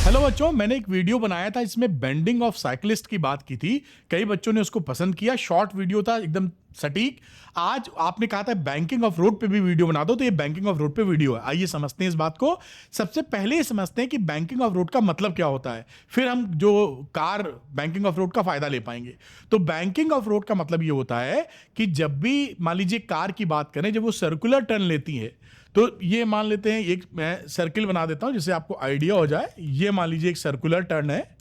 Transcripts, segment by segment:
Hello बच्चों, मैंने एक वीडियो बनाया था इसमें बेंडिंग ऑफ साइकिलिस्ट की बात की थी। कई बच्चों ने उसको पसंद किया। शॉर्ट वीडियो था, एकदम सटीक। आज आपने कहा था बैंकिंग ऑफ रोड पे भी वीडियो बना दो, तो ये बैंकिंग ऑफ रोड पे वीडियो है। आइए समझते हैं इस बात को। सबसे पहले ये समझते हैं कि बैंकिंग ऑफ रोड का मतलब क्या होता है, फिर हम जो कार बैंकिंग ऑफ रोड का फायदा ले पाएंगे। तो बैंकिंग ऑफ रोड का मतलब ये होता है कि जब भी मान लीजिए कार की बात करें, जब वो सर्कुलर टर्न लेती है, तो ये मान लेते हैं, एक मैं सर्किल बना देता हूं जिससे आपको आइडिया हो जाए। ये मान लीजिए एक सर्कुलर टर्न है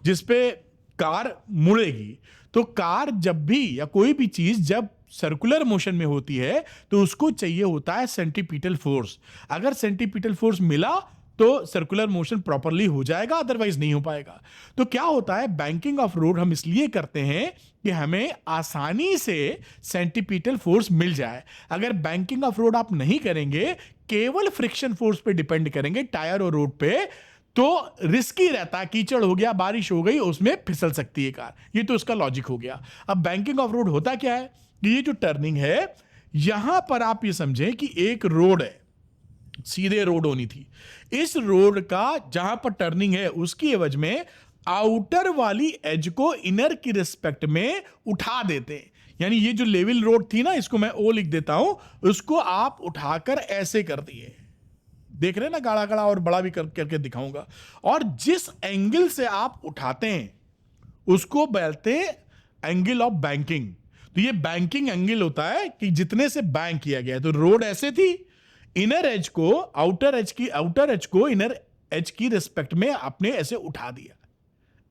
जिसपे कार मुड़ेगी। तो कार जब भी या कोई भी चीज जब सर्कुलर मोशन में होती है तो उसको चाहिए होता है सेंटीपीटल फोर्स। अगर सेंटीपीटल फोर्स मिला तो सर्कुलर मोशन प्रॉपरली हो जाएगा, अदरवाइज नहीं हो पाएगा। तो क्या होता है, बैंकिंग ऑफ रोड हम इसलिए करते हैं कि हमें आसानी से सेंटीपीटल फोर्स मिल जाए। अगर बैंकिंग ऑफ रोड आप नहीं करेंगे, केवल फ्रिक्शन फोर्स पे डिपेंड करेंगे टायर और रोड पे, तो रिस्की रहता है। कीचड़ हो गया, बारिश हो गई, उसमें फिसल सकती है कार। ये तो इसका लॉजिक हो गया। अब बैंकिंग ऑफ रोड होता क्या है कि ये जो टर्निंग है, यहां पर आप ये समझें कि एक रोड है, सीधे रोड होनी थी। इस रोड का जहां पर टर्निंग है उसकी एवज में आउटर वाली एज को इनर की रिस्पेक्ट में उठा देते हैं। यानी ये जो लेवल रोड थी ना, इसको मैं ओ लिख देता हूं, उसको आप उठाकर ऐसे कर दिए। देख रहे हैं ना, गाढ़ा गाढ़ा और बड़ा भी करके दिखाऊंगा। और जिस एंगल से आप उठाते हैं उसको बोलते हैं एंगल ऑफ बैंकिंग। तो ये बैंकिंग एंगल होता है कि जितने से बैंक किया गया है। तो रोड ऐसे थी, इनर एज को आउटर एज को इनर एज की रिस्पेक्ट में आपने ऐसे उठा दिया।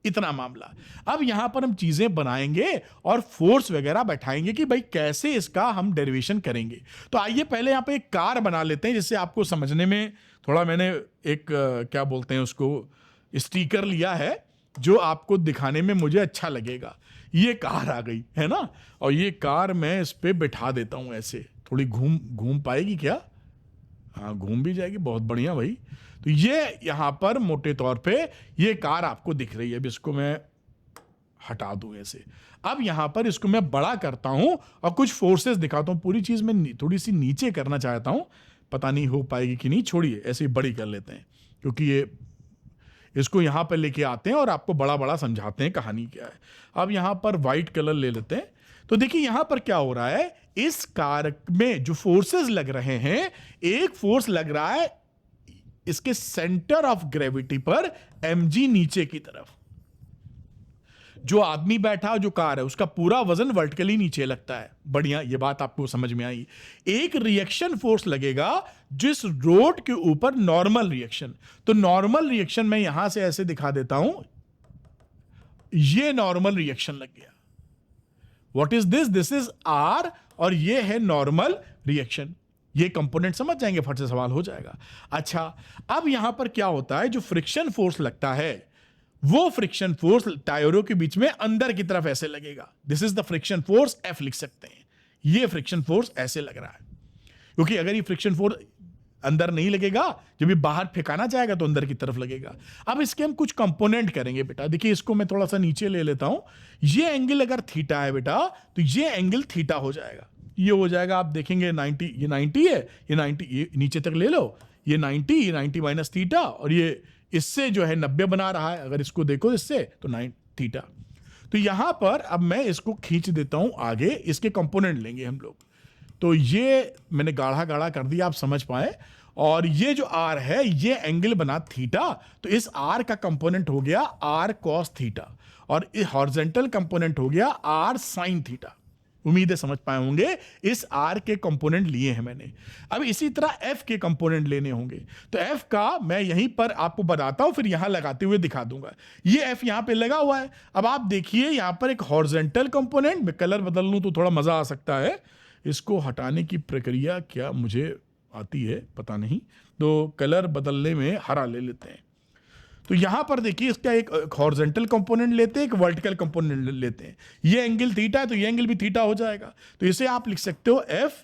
इतना मामला। अब यहां पर हम चीजें बनाएंगे और फोर्स वगैरह बैठाएंगे कि भाई कैसे इसका हम डेरिवेशन करेंगे। तो आइए पहले यहां पे एक कार बना लेते हैं, जिससे आपको समझने में थोड़ा, मैंने एक क्या बोलते हैं उसको, स्टिकर लिया है जो आपको दिखाने में मुझे अच्छा लगेगा। ये कार आ गई है ना, और ये कार मैं इस पे बैठा देता हूं ऐसे। थोड़ी घूम पाएगी क्या? हाँ, घूम भी जाएगी, बहुत बढ़िया भाई। तो ये यहां पर मोटे तौर पे ये कार आपको दिख रही है। अब इसको मैं हटा दूं ऐसे। अब यहां पर इसको मैं बड़ा करता हूं और कुछ फोर्सेस दिखाता हूं। पूरी चीज में थोड़ी सी नीचे करना चाहता हूं, पता नहीं हो पाएगी कि नहीं, छोड़िए ऐसे ही बड़ी कर लेते हैं, क्योंकि ये इसको यहां पर लेके आते हैं और आपको बड़ा बड़ा समझाते हैं कहानी क्या है। अब यहां पर व्हाइट कलर ले लेते हैं। तो देखिए यहां पर क्या हो रहा है, इस कार में जो फोर्सेस लग रहे हैं, एक फोर्स लग रहा है इसके सेंटर ऑफ ग्रेविटी पर, mg नीचे की तरफ। जो आदमी बैठा, जो कार है, उसका पूरा वजन वर्टिकली नीचे लगता है। बढ़िया, ये बात आपको समझ में आई। एक रिएक्शन फोर्स लगेगा जिस रोड के ऊपर, नॉर्मल रिएक्शन। तो नॉर्मल रिएक्शन मैं यहां से ऐसे दिखा देता हूं, ये नॉर्मल रिएक्शन लग गया। What is this? This is R, और ये है नॉर्मल रिएक्शन। ये कंपोनेंट समझ जाएंगे, फट से सवाल हो जाएगा। अच्छा, अब यहां पर क्या होता है, जो फ्रिक्शन फोर्स लगता है, वो फ्रिक्शन फोर्स टायरों के बीच में अंदर की तरफ ऐसे लगेगा। This is the friction force, F लिख सकते हैं। ये फ्रिक्शन फोर्स ऐसे लग रहा है, क्योंकि अगर ये फ्रिक्शन फोर्स अंदर नहीं लगेगा, जब ये बाहर फेंकाना जाएगा तो अंदर की तरफ लगेगा। अब इसके हम कुछ कंपोनेंट करेंगे बेटा। देखिए इसको मैं थोड़ा सा नीचे ले लेता हूं। ये एंगल अगर थीटा है बेटा, तो ये एंगल थीटा हो जाएगा। ये हो जाएगा, आप देखेंगे 90, ये 90 है, ये 90, ये नीचे तक ले लो, ये 90 माइनस थीटा, और ये इससे जो है 90 बना रहा है। अगर इसको देखो इससे, तो 9 थीटा। तो यहां पर अब मैं इसको खींच देता हूं आगे, इसके कंपोनेंट लेंगे हम लोग। तो ये मैंने गाढ़ा गाढ़ा कर दिया, आप समझ पाए। और ये जो आर है, ये एंगल बना थीटा। तो इस आर का कंपोनेंट हो गया आर कॉस थीटा, और हॉरिजॉन्टल कंपोनेंट हो गया आर साइन थीटा। उम्मीद है समझ पाए होंगे। इस आर के कंपोनेंट लिए हैं मैंने। अब इसी तरह एफ के कंपोनेंट लेने होंगे। तो एफ का मैं यहीं पर आपको बताता हूं, फिर यहां लगाते हुए दिखा दूंगा। ये एफ यहां पे लगा हुआ है। अब आप देखिए यहां पर एक हॉरिजॉन्टल कंपोनेंट, मैं कलर बदल लूं तो थोड़ा मजा आ सकता है। इसको हटाने की प्रक्रिया क्या मुझे आती है पता नहीं, तो कलर बदलने में हरा ले लेते हैं। तो यहां पर देखिए इसका एक हॉरिजॉन्टल कंपोनेंट लेते हैं, एक वर्टिकल कंपोनेंट लेते हैं। ये एंगल थीटा है तो ये एंगल भी थीटा हो जाएगा। तो इसे आप लिख सकते हो एफ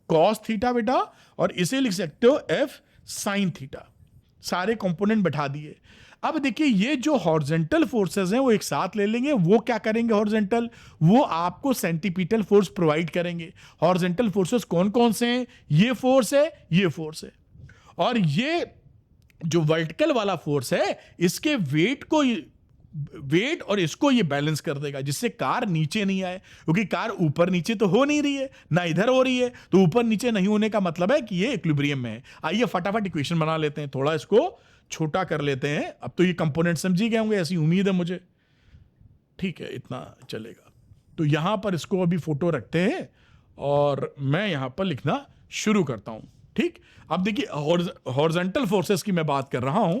कॉस थीटा बेटा, और इसे लिख सकते हो एफ साइन थीटा। सारे कंपोनेंट बैठा दिए। अब देखिए ये जो हॉरिजॉन्टल फोर्सेस हैं वो एक साथ ले लेंगे। वो क्या करेंगे हॉरिजॉन्टल? वो आपको सेंटीपीटल फोर्स प्रोवाइड करेंगे। हॉरिजॉन्टल फोर्सेस कौन कौन से हैं? ये फोर्स है, ये फोर्स है, और ये जो वर्टिकल वाला फोर्स है इसके वेट और इसको ये बैलेंस कर देगा, जिससे कार नीचे नहीं आए, क्योंकि कार ऊपर नीचे तो हो नहीं रही है ना इधर हो रही है, तो ऊपर नीचे नहीं होने का मतलब है कि ये इक्विलिब्रियम में है। आइए फटाफट इक्वेशन बना लेते हैं, थोड़ा इसको छोटा कर लेते हैं। अब तो ये कंपोनेंट समझ ही गए होंगे, ऐसी उम्मीद है मुझे। ठीक है, इतना चलेगा। तो यहां पर इसको अभी फोटो रखते हैं और मैं यहां पर लिखना शुरू करता हूं। ठीक, अब देखिए हॉरिजॉन्टल फोर्सेस की मैं बात कर रहा हूं,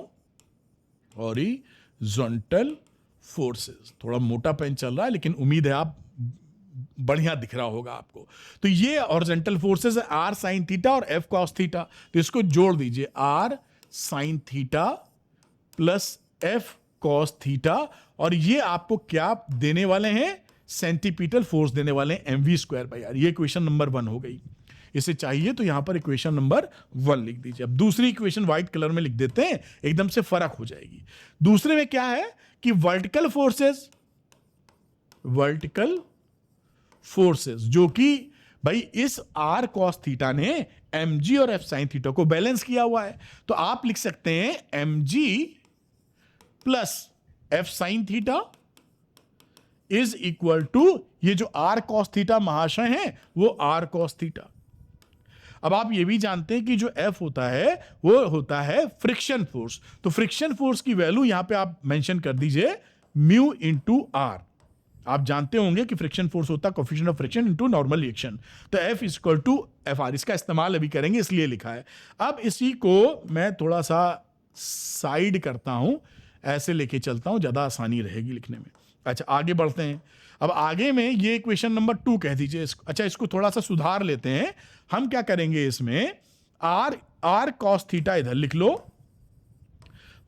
हॉरिजॉन्टल फोर्सेस। थोड़ा मोटा पेन चल रहा है लेकिन उम्मीद है आप बढ़िया दिख रहा होगा आपको। तो ये हॉरिजॉन्टल फोर्सेस है, आर साइन थीटा और एफ कॉस थीटा। तो इसको जोड़ दीजिए, R sine theta plus F cos theta, और ये आपको क्या देने वाले हैं, सेंटीपीटल फोर्स देने वाले हैं, mv स्क्वायर बाई आर। ये इक्वेशन नंबर 1 हो गई। इसे चाहिए तो यहां पर इक्वेशन नंबर 1 लिख दीजिए। अब दूसरी इक्वेशन व्हाइट कलर में लिख देते हैं, एकदम से फर्क हो जाएगी। दूसरे में क्या है कि वर्टिकल फोर्सेस जो कि भाई इस आर कॉस थीटा ने mg और f साइन थीटा को बैलेंस किया हुआ है, तो आप लिख सकते हैं mg plus f sine theta is equal to ये जो आर कॉस थीटा महाशय है वो आर कॉस थीटा। अब आप ये भी जानते हैं कि जो F होता है वो होता है फ्रिक्शन फोर्स। तो फ्रिक्शन फोर्स की वैल्यू यहां पे आप मेंशन कर दीजिए म्यू इंटू आर। आप जानते होंगे कि फ्रिक्शन फोर्स होता है coefficient of friction into normal reaction. तो F is equal to F R, इसका इस्तेमाल अभी करेंगे इसलिए लिखा है। अब इसी को मैं थोड़ा सा साइड करता हूं, ऐसे लेके चलता हूं, ज्यादा आसानी रहेगी लिखने में। अच्छा, आगे बढ़ते हैं। अब आगे में ये इक्वेशन नंबर 2 कह दीजिए। अच्छा, इसको थोड़ा सा सुधार लेते हैं। हम क्या करेंगे, इसमें आर कॉस थीटा इधर लिख लो,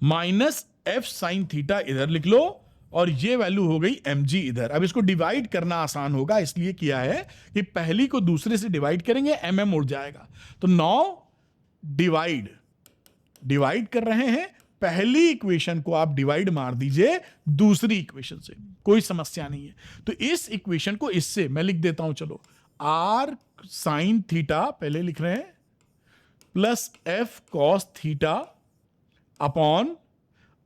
माइनस एफ साइन थीटा इधर लिख लो, और ये वैल्यू हो गई mg इधर। अब इसको डिवाइड करना आसान होगा, इसलिए किया है कि पहली को दूसरे से डिवाइड करेंगे, mm उड़ जाएगा। तो 9 डिवाइड कर रहे हैं, पहली इक्वेशन को आप डिवाइड मार दीजिए दूसरी इक्वेशन से, कोई समस्या नहीं है। तो इस इक्वेशन को इससे मैं लिख देता हूं, चलो, आर साइन थीटा पहले लिख रहे हैं plus F cos theta upon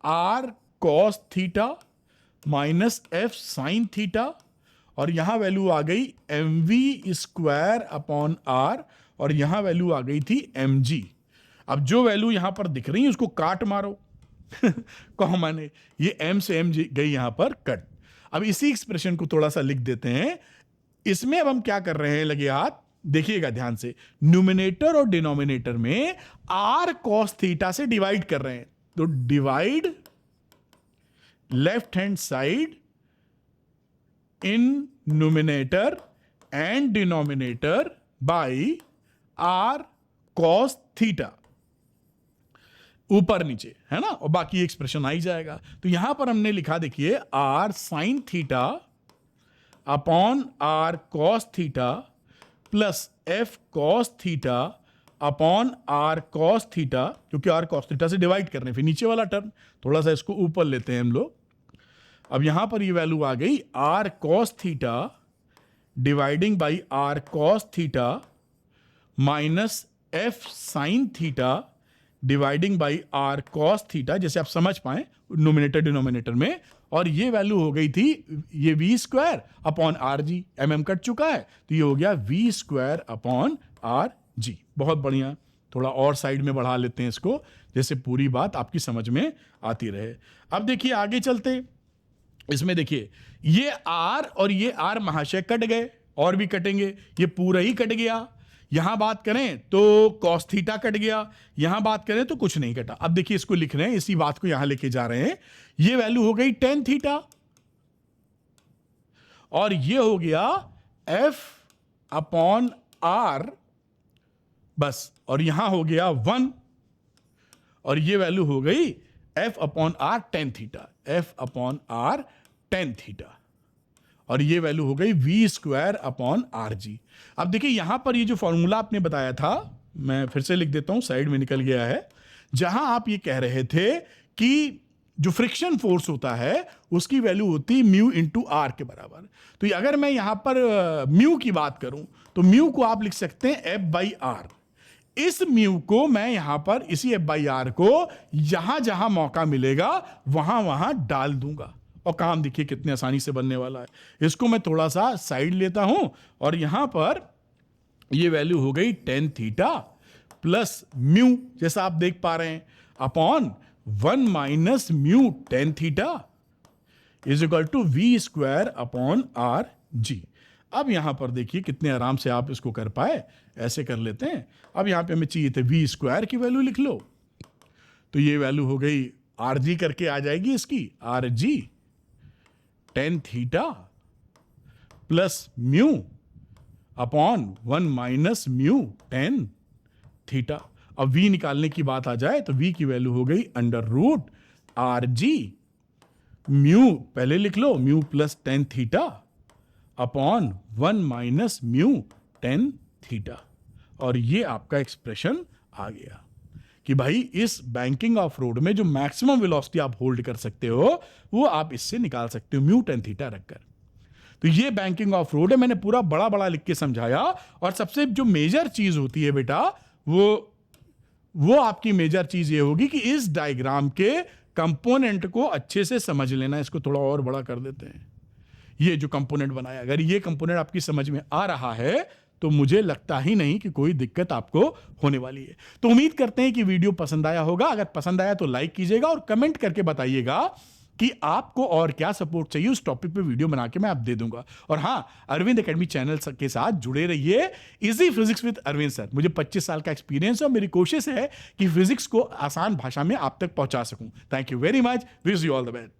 R cos theta minus F sine theta, और यहां वैल्यू आ गई mv स्क्वायर अपॉन आर, और यहां वैल्यू आ गई थी mg। अब जो वैल्यू यहां पर दिख रही है उसको काट मारो कॉमन है, ये m से m गई यहां पर कट। अब इसी एक्सप्रेशन को थोड़ा सा लिख देते हैं। इसमें अब हम क्या कर रहे हैं, लगे हाथ, देखिएगा ध्यान से, न्यूमिनेटर और डिनोमिनेटर में r cos थीटा से डिवाइड कर रहे हैं। तो divide left hand side in numerator and denominator by r cos theta, ऊपर नीचे है ना, और बाकी एक्सप्रेशन आ ही जाएगा। तो यहां पर हमने लिखा, देखिए, R sine theta upon R cos theta plus F cos theta upon R cos theta, क्योंकि आर कॉस थीटा से डिवाइड करने, फिर नीचे वाला टर्म थोड़ा सा इसको ऊपर लेते हैं हम लोग। अब यहां पर ये वैल्यू आ गई R cos theta dividing by R cos theta minus F sine theta dividing by R cos theta, जैसे आप समझ पाए नोमिनेटर डिनोमिनेटर में। और ये वैल्यू हो गई थी ये V square upon R G, mm cut चुका है, तो ये हो गया V square upon R G. बहुत बढ़िया, थोड़ा और साइड में बढ़ा लेते हैं इसको, जैसे पूरी बात आपकी समझ में आती रहे। अब देखिए आगे चलते, इसमें देखिए ये आर और ये आर महाशय कट गए, और भी कटेंगे, ये पूरा ही कट गया। यहां बात करें तो cos थीटा कट गया, यहां बात करें तो कुछ नहीं कटा। अब देखिए इसको लिख रहे हैं, इसी बात को यहां लेके जा रहे हैं। ये वैल्यू हो गई tan थीटा, और ये हो गया f अपॉन आर, बस, और यहां हो गया 1, और ये वैल्यू हो गई f अपॉन आर tan थीटा, f अपॉन आर tan थीटा, और ये वैल्यू हो गई V square upon R G. अब देखिए यहां पर ये जो फॉर्मूला आपने बताया था, मैं फिर से लिख देता हूं, साइड में निकल गया है, जहां आप ये कह रहे थे कि जो फ्रिक्शन फोर्स होता है उसकी वैल्यू होती है म्यू इंटू आर के बराबर। तो अगर मैं यहां पर म्यू की बात करूं तो म्यू को आप लिख सकते हैं एफ बाई आर। इस म्यू को मैं यहां पर इसी एफ बाई आर को जहां जहां मौका मिलेगा वहां वहां डाल दूंगा, और काम देखिए कितने आसानी से बनने वाला है। इसको मैं थोड़ा सा साइड लेता हूं और यहां पर ये वैल्यू हो गई टेन थीटा प्लस म्यू, जैसा आप देख पा रहे हैं, upon 1 minus mu tan theta is equal to V square upon R G. अब यहां पर देखिए कितने आराम से आप इसको कर पाए, ऐसे कर लेते हैं। अब यहां पे हमें चाहिए थे वी स्क्वायर की वैल्यू लिख लो, तो ये वैल्यू हो गई आर जी करके आ जाएगी इसकी, R G tan theta plus mu upon 1 minus mu tan theta. अब v निकालने की बात आ जाए तो v की वैल्यू हो गई under root R G mu, पहले लिख लो mu plus tan theta upon 1 minus mu tan theta. और ये आपका एक्सप्रेशन आ गया कि भाई इस बैंकिंग ऑफ रोड में जो मैक्सिमम वेलोसिटी आप होल्ड कर सकते हो वो आप इससे निकाल सकते हो म्यू टेन थीटा रखकर। तो ये बैंकिंग ऑफ रोड है, मैंने पूरा बड़ा बड़ा लिख के समझाया। और सबसे जो मेजर चीज होती है बेटा, वो आपकी मेजर चीज ये होगी कि इस डायग्राम के कंपोनेंट को अच्छे से समझ लेना। इसको थोड़ा और बड़ा कर देते हैं। ये जो कंपोनेंट बनाया, अगर ये कंपोनेंट आपकी समझ में आ रहा है तो मुझे लगता ही नहीं कि कोई दिक्कत आपको होने वाली है। तो उम्मीद करते हैं कि वीडियो पसंद आया होगा। अगर पसंद आया तो लाइक कीजिएगा और कमेंट करके बताइएगा कि आपको और क्या सपोर्ट चाहिए, उस टॉपिक पे वीडियो बना के मैं आप दे दूंगा। और हाँ, अरविंद एकेडमी चैनल के साथ जुड़े रहिए। Easy physics with Arvind sir. मुझे 25 साल का एक्सपीरियंस है और मेरी कोशिश है कि फिजिक्स को आसान भाषा में आप तक पहुंचा सकूं। Thank you very much. Wish you all the best.